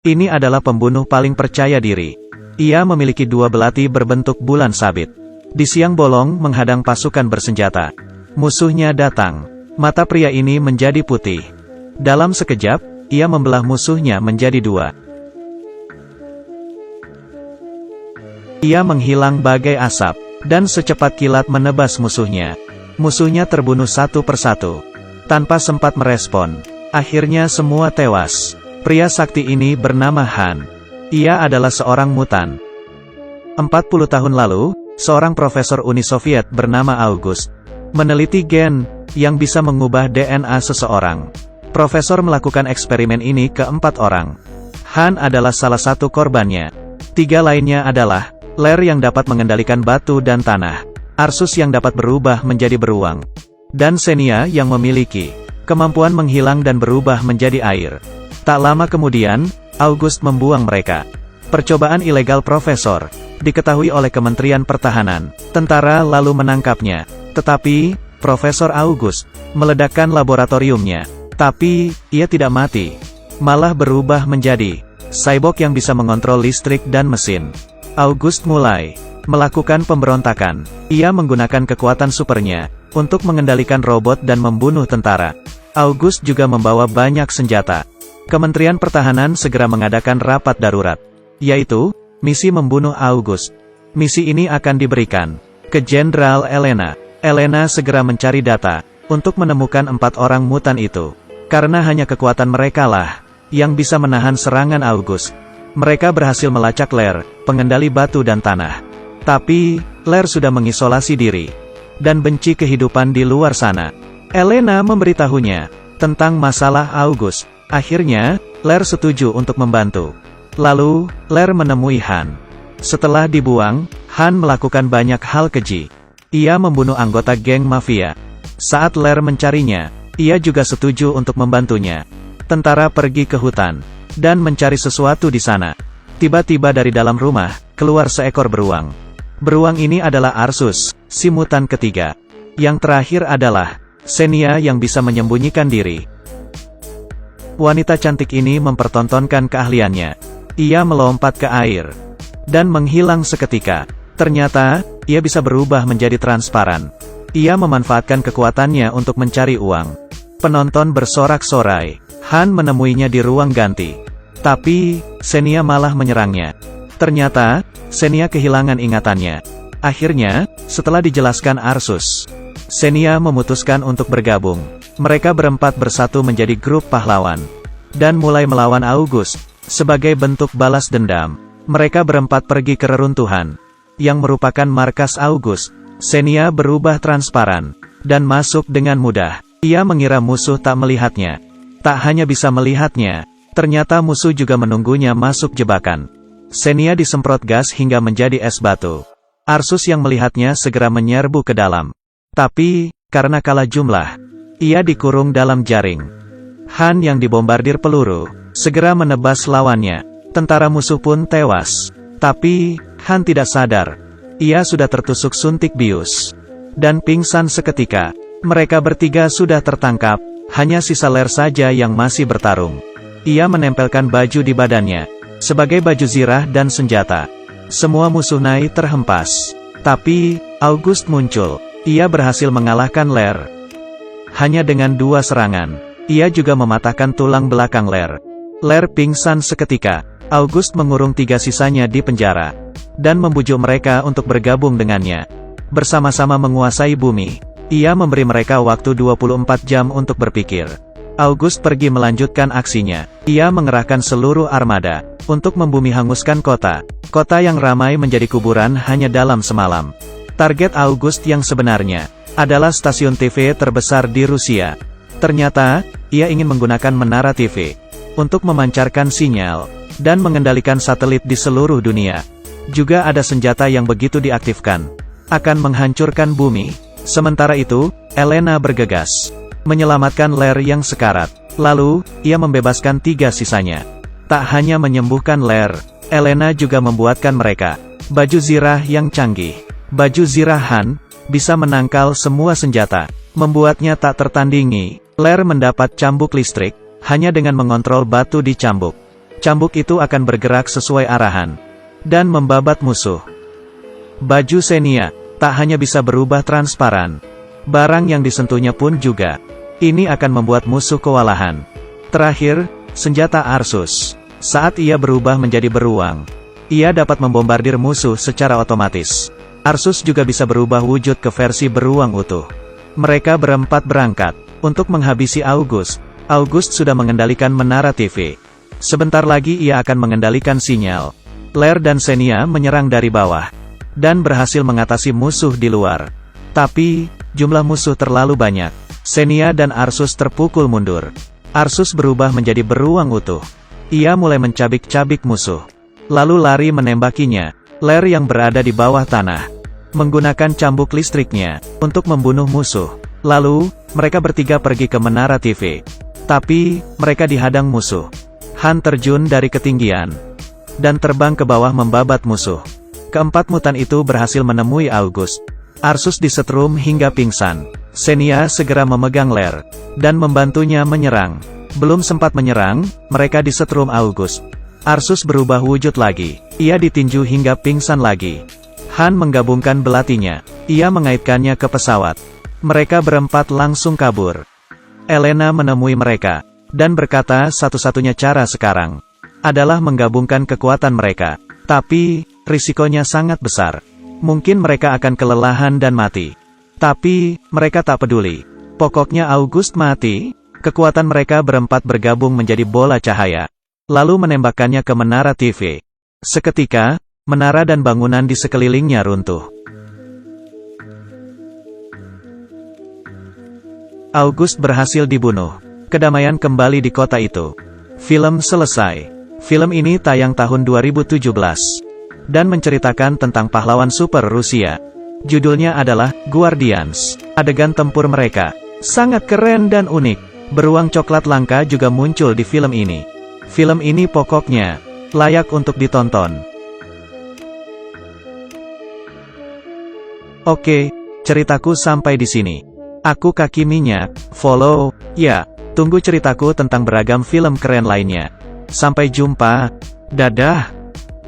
Ini adalah pembunuh paling percaya diri. Ia memiliki dua belati berbentuk bulan sabit. Di siang bolong menghadang pasukan bersenjata. Musuhnya datang. Mata pria ini menjadi putih. Dalam sekejap, ia membelah musuhnya menjadi dua. Ia menghilang bagai asap, dan secepat kilat menebas musuhnya. Musuhnya terbunuh satu persatu. Tanpa sempat merespon. Akhirnya semua tewas. Pria sakti ini bernama Han. Ia adalah seorang mutan. 40 tahun lalu, seorang profesor Uni Soviet bernama August meneliti gen yang bisa mengubah DNA seseorang. Profesor melakukan eksperimen ini ke 4 orang. Han adalah salah satu korbannya. 3 lainnya adalah Ler yang dapat mengendalikan batu dan tanah, Arsus yang dapat berubah menjadi beruang, dan Xenia yang memiliki kemampuan menghilang dan berubah menjadi air. Tak lama kemudian, August membuang mereka. Percobaan ilegal Profesor diketahui oleh Kementerian Pertahanan. Tentara lalu menangkapnya. Tetapi, Profesor August meledakkan laboratoriumnya. Tapi, ia tidak mati. Malah berubah menjadi cyborg yang bisa mengontrol listrik dan mesin. August mulai melakukan pemberontakan. Ia menggunakan kekuatan supernya untuk mengendalikan robot dan membunuh tentara. August juga membawa banyak senjata. Kementerian Pertahanan segera mengadakan rapat darurat, yaitu misi membunuh August. Misi ini akan diberikan ke Jenderal Elena. Elena segera mencari data untuk menemukan 4 orang mutan itu, karena hanya kekuatan mereka lah yang bisa menahan serangan August. Mereka berhasil melacak Ler, pengendali batu dan tanah. Tapi, Ler sudah mengisolasi diri dan benci kehidupan di luar sana. Elena memberitahunya tentang masalah August. Akhirnya, Ler setuju untuk membantu. Lalu, Ler menemui Han. Setelah dibuang, Han melakukan banyak hal keji. Ia membunuh anggota geng mafia. Saat Ler mencarinya, ia juga setuju untuk membantunya. Tentara pergi ke hutan dan mencari sesuatu di sana. Tiba-tiba dari dalam rumah, keluar seekor beruang. Beruang ini adalah Arsus, si mutan ketiga. Yang terakhir adalah Xenia yang bisa menyembunyikan diri. Wanita cantik ini mempertontonkan keahliannya. Ia melompat ke air dan menghilang seketika. Ternyata, ia bisa berubah menjadi transparan. Ia memanfaatkan kekuatannya untuk mencari uang. Penonton bersorak-sorai. Han menemuinya di ruang ganti. Tapi, Xenia malah menyerangnya. Ternyata, Xenia kehilangan ingatannya. Akhirnya, setelah dijelaskan Arsus, Xenia memutuskan untuk bergabung. Mereka berempat bersatu menjadi grup pahlawan dan mulai melawan August. Sebagai bentuk balas dendam, mereka berempat pergi ke reruntuhan yang merupakan markas August. Xenia berubah transparan dan masuk dengan mudah. Ia mengira musuh tak melihatnya. Tak hanya bisa melihatnya, ternyata musuh juga menunggunya masuk jebakan. Xenia disemprot gas hingga menjadi es batu. Arsus yang melihatnya segera menyerbu ke dalam. Tapi, karena kalah jumlah, ia dikurung dalam jaring. Han yang dibombardir peluru segera menebas lawannya. Tentara musuh pun tewas. Tapi, Han tidak sadar. Ia sudah tertusuk suntik bius dan pingsan seketika. Mereka bertiga sudah tertangkap. Hanya sisa Ler saja yang masih bertarung. Ia menempelkan baju di badannya sebagai baju zirah dan senjata. Semua musuh naik terhempas. Tapi, August muncul. Ia berhasil mengalahkan Ler. Hanya dengan 2 serangan, ia juga mematahkan tulang belakang Ler. Ler pingsan seketika. August mengurung 3 sisanya di penjara dan membujuk mereka untuk bergabung dengannya. Bersama-sama menguasai bumi. Ia memberi mereka waktu 24 jam untuk berpikir. August pergi melanjutkan aksinya. Ia mengerahkan seluruh armada untuk membumi hanguskan kota. Kota yang ramai menjadi kuburan hanya dalam semalam. Target August yang sebenarnya adalah stasiun TV terbesar di Rusia. Ternyata, ia ingin menggunakan menara TV untuk memancarkan sinyal dan mengendalikan satelit di seluruh dunia. Juga ada senjata yang begitu diaktifkan akan menghancurkan bumi. Sementara itu, Elena bergegas menyelamatkan Ler yang sekarat. Lalu, ia membebaskan 3 sisanya. Tak hanya menyembuhkan Ler, Elena juga membuatkan mereka baju zirah yang canggih. Baju zirah Han bisa menangkal semua senjata, membuatnya tak tertandingi. Ler mendapat cambuk listrik hanya dengan mengontrol batu di cambuk. Cambuk itu akan bergerak sesuai arahan dan membabat musuh. Baju Xenia tak hanya bisa berubah transparan, barang yang disentuhnya pun juga. Ini akan membuat musuh kewalahan. Terakhir, senjata Arsus. Saat ia berubah menjadi beruang, ia dapat membombardir musuh secara otomatis. Arsus juga bisa berubah wujud ke versi beruang utuh. Mereka berempat berangkat untuk menghabisi August. August sudah mengendalikan menara TV. Sebentar lagi ia akan mengendalikan sinyal. Lair dan Xenia menyerang dari bawah dan berhasil mengatasi musuh di luar. Tapi, jumlah musuh terlalu banyak. Xenia dan Arsus terpukul mundur. Arsus berubah menjadi beruang utuh. Ia mulai mencabik-cabik musuh, lalu lari menembakinya. Lair yang berada di bawah tanah menggunakan cambuk listriknya untuk membunuh musuh. Lalu, mereka bertiga pergi ke menara TV. Tapi, mereka dihadang musuh. Han terjun dari ketinggian dan terbang ke bawah membabat musuh. Keempat mutan itu berhasil menemui August. Arsus disetrum hingga pingsan. Xenia segera memegang Lair dan membantunya menyerang. Belum sempat menyerang, mereka disetrum August. Arsus berubah wujud lagi. Ia ditinju hingga pingsan lagi. Han menggabungkan belatinya. Ia mengaitkannya ke pesawat. Mereka berempat langsung kabur. Elena menemui mereka dan berkata satu-satunya cara sekarang adalah menggabungkan kekuatan mereka. Tapi, risikonya sangat besar. Mungkin mereka akan kelelahan dan mati. Tapi, mereka tak peduli. Pokoknya August mati. Kekuatan mereka berempat bergabung menjadi bola cahaya, lalu menembakkannya ke menara TV. Seketika, menara dan bangunan di sekelilingnya runtuh. August berhasil dibunuh. Kedamaian kembali di kota itu. Film selesai. Film ini tayang tahun 2017 dan menceritakan tentang pahlawan super Rusia. Judulnya adalah Guardians. Adegan tempur mereka sangat keren dan unik. Beruang coklat langka juga muncul di film ini. Film ini pokoknya layak untuk ditonton. Oke, ceritaku sampai di sini. Aku Kaki Minyak, follow, ya, tunggu ceritaku tentang beragam film keren lainnya. Sampai jumpa, dadah.